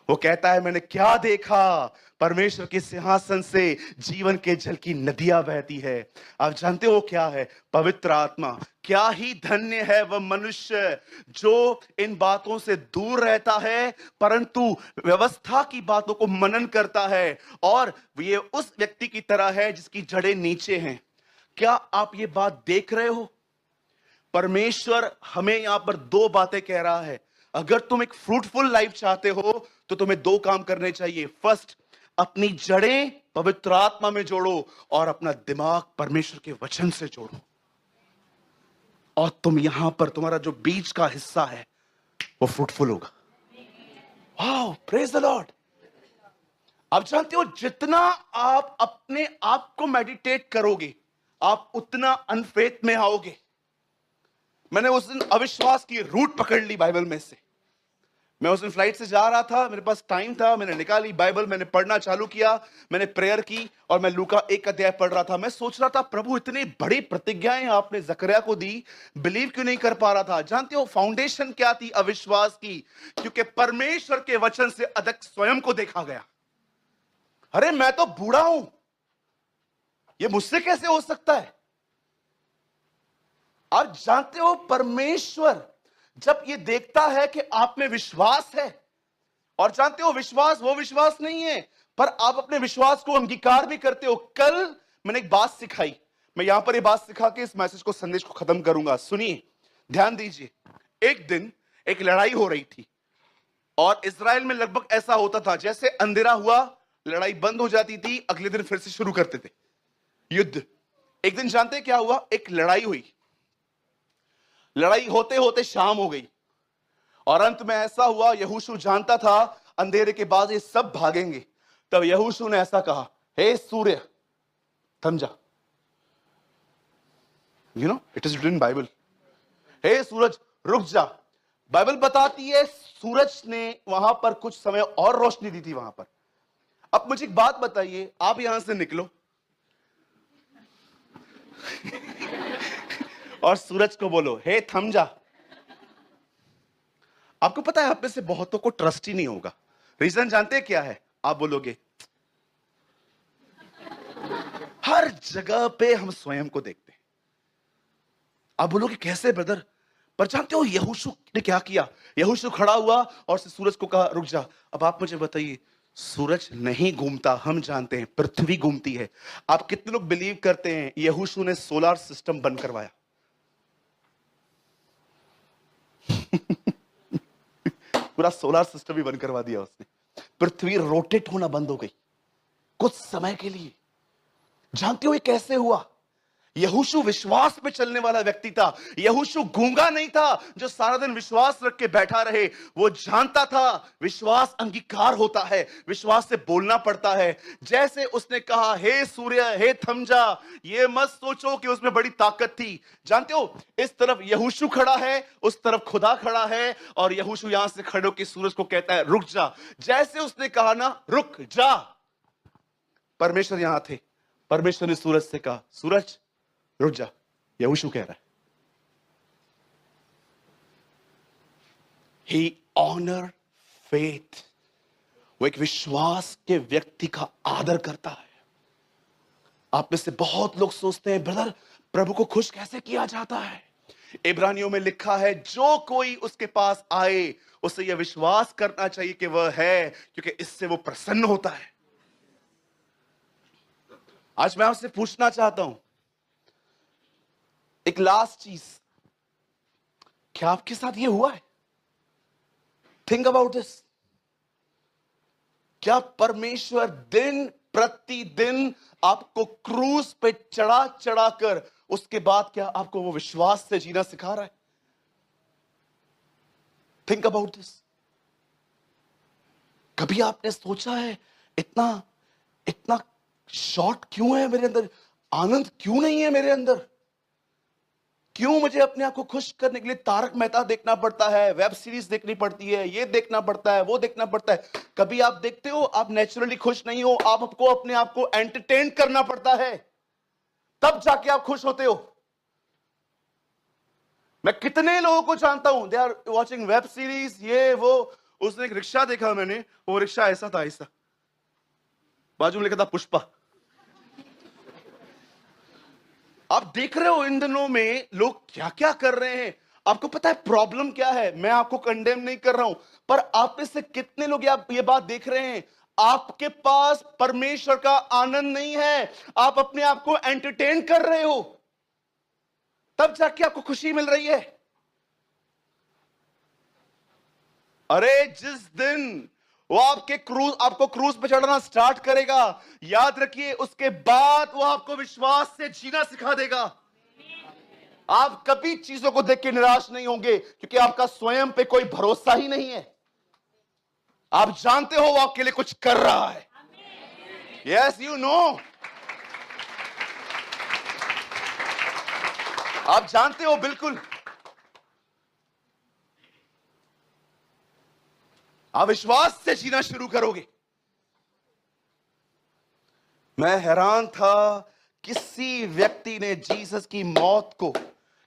वो कहता है, मैंने क्या देखा? परमेश्वर के सिंहासन से जीवन के जल की नदियां बहती है। आप जानते हो क्या है? पवित्र आत्मा। क्या ही धन्य है वह मनुष्य जो इन बातों से दूर रहता है परंतु व्यवस्था की बातों को मनन करता है, और ये उस व्यक्ति की तरह है जिसकी जड़ें नीचे हैं। क्या आप ये बात देख रहे हो? परमेश्वर हमें यहां पर दो बातें कह रहा है। अगर तुम एक फ्रूटफुल लाइफ चाहते हो तो तुम्हें दो काम करने चाहिए। फर्स्ट, अपनी जड़ें पवित्र आत्मा में जोड़ो और अपना दिमाग परमेश्वर के वचन से जोड़ो, और तुम यहां पर तुम्हारा जो बीच का हिस्सा है वो फ्रूटफुल होगा। Wow, praise the Lord. आप जानते हो, जितना आप अपने आप को मेडिटेट करोगे आप उतना अनफेथ में आओगे। मैंने उस दिन अविश्वास की रूट पकड़ ली बाइबल में से। मैं उस दिन फ्लाइट से जा रहा था, मेरे पास टाइम था, मैंने निकाली बाइबल, मैंने पढ़ना चालू किया, मैंने प्रेयर की और मैं लूका 1 अध्याय पढ़ रहा था। मैं सोच रहा था, प्रभु इतनी बड़ी प्रतिज्ञाएं आपने जकरिया को दी, बिलीव क्यों नहीं कर पा रहा था। जानते हो फाउंडेशन क्या थी अविश्वास की? क्योंकि परमेश्वर के वचन से अधिक स्वयं को देखा गया। अरे मैं तो बूढ़ा हूं, ये मुझसे कैसे हो सकता है? आप जानते हो, परमेश्वर जब ये देखता है कि आप में विश्वास है, और जानते हो विश्वास वो विश्वास नहीं है पर आप अपने विश्वास को अंगीकार भी करते हो। कल मैंने एक बात सिखाई, मैं यहां पर ये बात सिखा के इस मैसेज को, संदेश को खत्म करूंगा। सुनिए, ध्यान दीजिए। एक दिन एक लड़ाई हो रही थी और इजराइल में लगभग ऐसा होता था, जैसे अंधेरा हुआ लड़ाई बंद हो जाती थी, अगले दिन फिर से शुरू करते थे युद्ध। एक दिन जानते हैं क्या हुआ? एक लड़ाई हुई, लड़ाई होते होते शाम हो गई और अंत में ऐसा हुआ, यहोशू जानता था अंधेरे के बाद ये सब भागेंगे। तब यहोशू ने ऐसा कहा, हे सूर्य थम जा। It is written in Bible, हे सूरज रुक जा। बाइबल बताती है सूरज ने वहां पर कुछ समय और रोशनी दी थी वहां पर। अब मुझे एक बात बताइए, आप यहां से निकलो और सूरज को बोलो, हे थम जा। आपको पता है आप में से बहुतों को ट्रस्ट ही नहीं होगा। रीजन जानते हैं क्या है? आप बोलोगे, हर जगह पे हम स्वयं को देखते हैं। आप बोलोगे कैसे ब्रदर? पर जानते हो यहोशू ने क्या किया? यहोशू खड़ा हुआ और सूरज को कहा, रुक जा। अब आप मुझे बताइए, सूरज नहीं घूमता, हम जानते हैं पृथ्वी घूमती है। आप कितने लोग बिलीव करते हैं यहोशू ने सोलर सिस्टम बंद करवाया? पूरा सोलर सिस्टम ही बंद करवा दिया उसने। पृथ्वी रोटेट होना बंद हो गई कुछ समय के लिए। जानते हो ये कैसे हुआ? यहोशू विश्वास पे चलने वाला व्यक्ति था। यहोशू गूंगा नहीं था जो सारा दिन विश्वास रख के बैठा रहे। वो जानता था विश्वास अंगीकार होता है, विश्वास से बोलना पड़ता है। जैसे उसने कहा, हे सूर्य हे थम जा, ये मत सोचो कि उसमें बड़ी ताकत थी। जानते हो इस तरफ यहोशू खड़ा है, उस तरफ खुदा खड़ा है, और यहोशू यहां से खड़े होकर सूरज को कहता है रुक जा। जैसे उसने कहा ना रुक जा, परमेश्वर यहां थे। परमेश्वर ने सूरज से कहा, सूरज रुक जा। यहोशू कह रहा है, He honor faith। वो एक विश्वास के व्यक्ति का आदर करता है। आप में से बहुत लोग सोचते हैं, ब्रदर प्रभु को खुश कैसे किया जाता है? इब्रानियों में लिखा है, जो कोई उसके पास आए उसे यह विश्वास करना चाहिए कि वह है, क्योंकि इससे वो प्रसन्न होता है। आज मैं आपसे पूछना चाहता हूं एक लास्ट चीज, क्या आपके साथ ये हुआ है? Think about this. क्या परमेश्वर दिन प्रतिदिन आपको क्रूज पे चढ़ा चढ़ा कर उसके बाद क्या आपको वो विश्वास से जीना सिखा रहा है? Think about this. कभी आपने सोचा है इतना इतना शॉर्ट क्यों है मेरे अंदर, आनंद क्यों नहीं है मेरे अंदर? क्यों मुझे अपने आप को खुश करने के लिए तारक मेहता देखना पड़ता है, वेब सीरीज देखनी पड़ती है, ये देखना पड़ता है, वो देखना पड़ता है? कभी आप देखते हो आप नेचुरली खुश नहीं हो, आपको अपने आप को एंटरटेन करना पड़ता है, तब जाके आप खुश होते हो। मैं कितने लोगों को जानता हूं, they are watching web series, ये वो। उसने एक रिक्शा देखा मैंने, वो रिक्शा ऐसा था, ऐसा, बाजू में लिखा था पुष्पा। आप देख रहे हो इन दिनों में लोग क्या क्या कर रहे हैं। आपको पता है प्रॉब्लम क्या है? मैं आपको कंडेम नहीं कर रहा हूं, पर आप में से कितने लोग ये बात देख रहे हैं, आपके पास परमेश्वर का आनंद नहीं है, आप अपने आप को एंटरटेन कर रहे हो, तब जाके आपको खुशी मिल रही है। अरे जिस दिन वो आपको क्रूज पे चढ़ना स्टार्ट करेगा, याद रखिए उसके बाद वो आपको विश्वास से जीना सिखा देगा। आप कभी चीजों को देख के निराश नहीं होंगे, क्योंकि आपका स्वयं पे कोई भरोसा ही नहीं है। आप जानते हो वो आपके लिए कुछ कर रहा है। यस, यू नो, आप जानते हो बिल्कुल। आप विश्वास से जीना शुरू करोगे। मैं हैरान था, किसी व्यक्ति ने जीसस की मौत को,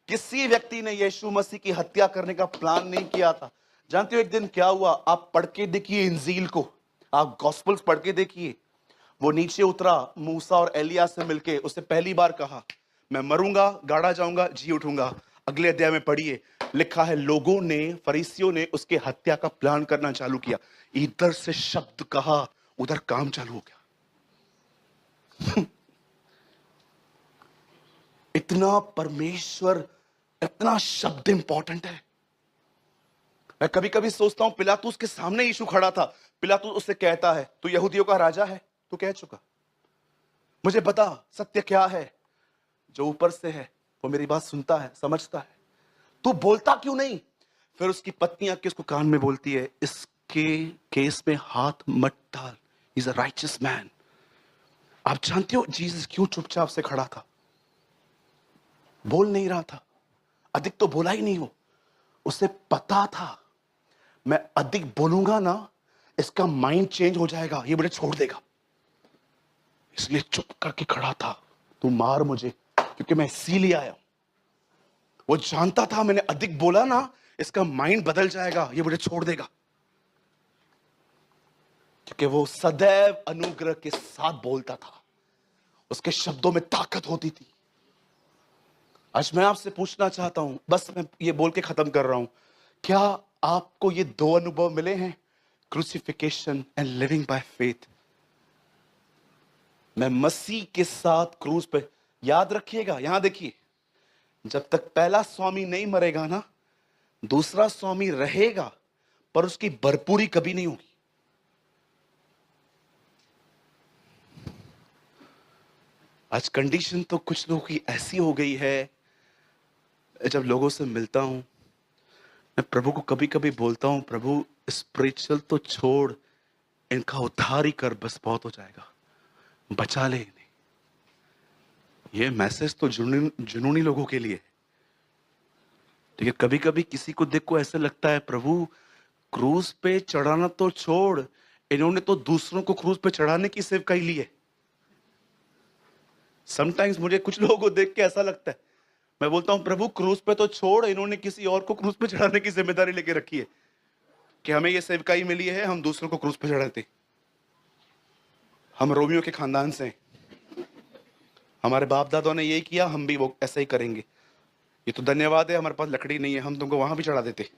किसी व्यक्ति ने यीशु मसीह की हत्या करने का प्लान नहीं किया था। जानते हो एक दिन क्या हुआ? आप पढ़ के देखिए इंजील को, आप गॉस्पल्स पढ़ के देखिए। वो नीचे उतरा, मूसा और एलिया से मिलके उससे पहली बार कहा, मैं मरूंगा, गाड़ा जाऊंगा, जी उठूंगा। अगले अध्याय में पढ़िए, लिखा है लोगों ने, फरीसियों ने उसके हत्या का प्लान करना चालू किया। इधर से शब्द कहा, उधर काम चालू हो गया। इतना परमेश्वर, इतना शब्द इंपॉर्टेंट है। मैं कभी कभी सोचता हूं, पिलातूस के सामने यीशु खड़ा था, पिलातूस उससे कहता है तू यहूदियों का राजा है? तू कह चुका, मुझे बता सत्य क्या है। जो ऊपर से है वो मेरी बात सुनता है, समझता है, तू बोलता क्यों नहीं? फिर उसकी पत्नी आके उसको कान में बोलती है, इसके केस में हाथ मत डाल, इज अ राइचियस मैन। आप जानते हो जीसस क्यों चुपचाप से खड़ा था? बोल नहीं रहा था, अधिक तो बोला ही नहीं। वो, उसे पता था मैं अधिक बोलूंगा ना, इसका माइंड चेंज हो जाएगा, ये मुझे छोड़ देगा, इसलिए चुप करके खड़ा था। तू मार मुझे, क्योंकि मैं इसीलिए आया। वो जानता था मैंने अधिक बोला ना, इसका माइंड बदल जाएगा, ये मुझे छोड़ देगा, क्योंकि वो सदैव अनुग्रह के साथ बोलता था, उसके शब्दों में ताकत होती थी। आज मैं आपसे पूछना चाहता हूं, बस मैं ये बोल के खत्म कर रहा हूं, क्या आपको ये दो अनुभव मिले हैं, crucifixion and living by faith? मैं मसीह के साथ क्रूज पे, याद रखिएगा, यहां देखिए, जब तक पहला स्वामी नहीं मरेगा ना, दूसरा स्वामी रहेगा, पर उसकी भरपूरी कभी नहीं होगी। आज कंडीशन तो कुछ लोगों की ऐसी हो गई है, जब लोगों से मिलता हूं, मैं प्रभु को कभी कभी बोलता हूं, प्रभु स्पिरिचुअल तो छोड़, इनका उद्धार ही कर, बस बहुत हो जाएगा, बचा ले इन्हें। ये मैसेज तो जुनूनी लोगों के लिए है। ठीक है, कभी कभी किसी को देख को ऐसा लगता है, प्रभु क्रूज पे चढ़ाना तो छोड़, इन्होंने तो दूसरों को क्रूज पे चढ़ाने की सेवकाई ली है। समटाइम्स मुझे कुछ लोगों को देख के ऐसा लगता है, मैं बोलता हूं प्रभु क्रूज पे तो छोड़, इन्होंने किसी और को क्रूज पे चढ़ाने की जिम्मेदारी लेके रखी है, कि हमें ये सेवकाई मिली है, हम दूसरों को क्रूज पे चढ़ाते। हम रोमियो के खानदान से हैं, हमारे बाप दादों ने यही किया, हम भी वो ऐसा ही करेंगे। ये तो धन्यवाद है हमारे पास लकड़ी नहीं है, हम तुमको वहां भी चढ़ा देते।